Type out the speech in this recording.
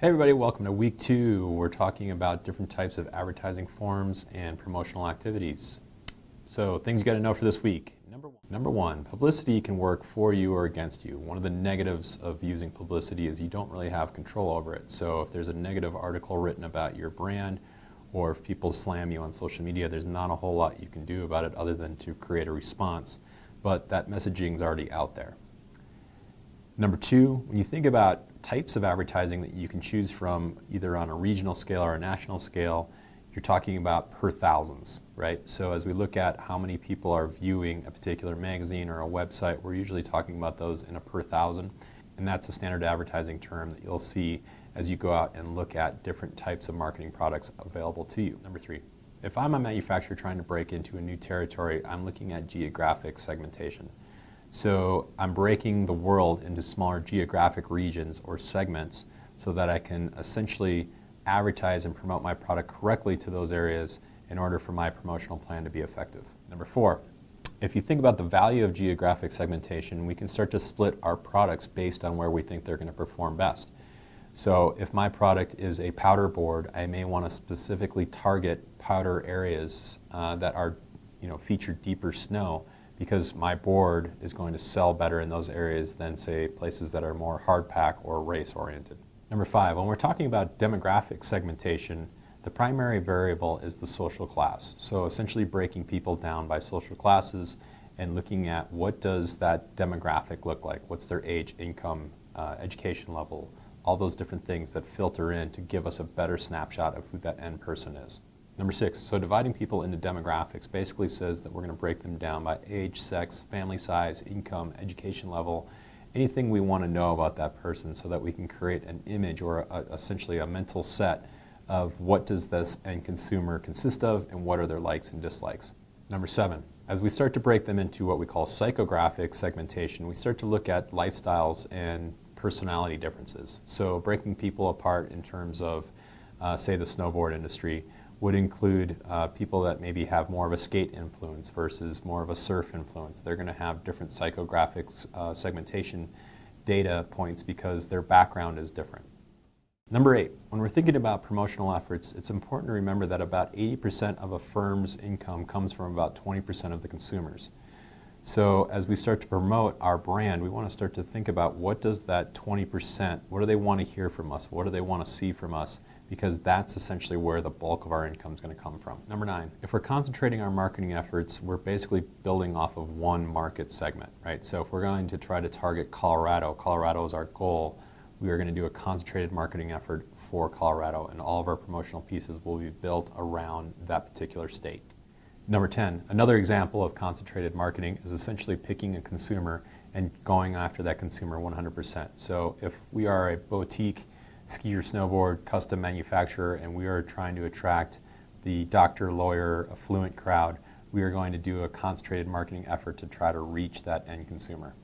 Hey everybody, welcome to week 2. We're talking about different types of advertising forms and promotional activities. So things you got to know for this week. Number one, publicity can work for you or against you. One of the negatives of using publicity is you don't really have control over it. So if there's a negative article written about your brand, or if people slam you on social media, there's not a whole lot you can do about it other than to create a response. But that messaging is already out there. Number two, when you think about types of advertising that you can choose from either on a regional scale or a national scale, you're talking about per thousands, right? So as we look at how many people are viewing a particular magazine or a website, we're usually talking about those in a per thousand. And that's a standard advertising term that you'll see as you go out and look at different types of marketing products available to you. Number three, if I'm a manufacturer trying to break into a new territory, I'm looking at geographic segmentation. So I'm breaking the world into smaller geographic regions or segments so that I can essentially advertise and promote my product correctly to those areas in order for my promotional plan to be effective. Number four, if you think about the value of geographic segmentation, we can start to split our products based on where we think they're going to perform best. So if my product is a powder board, I may want to specifically target powder areas that are, feature deeper snow, because my board is going to sell better in those areas than, say, places that are more hard pack or race oriented. Number five, when we're talking about demographic segmentation, the primary variable is the social class. So essentially breaking people down by social classes and looking at what does that demographic look like, what's their age, income, education level, all those different things that filter in to give us a better snapshot of who that end person is. Number six, so dividing people into demographics basically says that we're going to break them down by age, sex, family size, income, education level, anything we want to know about that person so that we can create an image or essentially a mental set of what does this end consumer consist of and what are their likes and dislikes. Number seven, as we start to break them into what we call psychographic segmentation, we start to look at lifestyles and personality differences. So breaking people apart in terms of, say, the snowboard industry, would include people that maybe have more of a skate influence versus more of a surf influence. They're going to have different psychographic segmentation data points because their background is different. Number eight, when we're thinking about promotional efforts, it's important to remember that about 80% of a firm's income comes from about 20% of the consumers. So as we start to promote our brand, we want to start to think about what does that 20%, what do they want to hear from us? What do they want to see from us? Because that's essentially where the bulk of our income is going to come from. Number nine, if we're concentrating our marketing efforts, we're basically building off of one market segment, right? So if we're going to try to target Colorado is our goal, we are going to do a concentrated marketing effort for Colorado, and all of our promotional pieces will be built around that particular state. Number 10, another example of concentrated marketing is essentially picking a consumer and going after that consumer 100%. So if we are a boutique ski or snowboard custom manufacturer and we are trying to attract the doctor, lawyer, affluent crowd, we are going to do a concentrated marketing effort to try to reach that end consumer.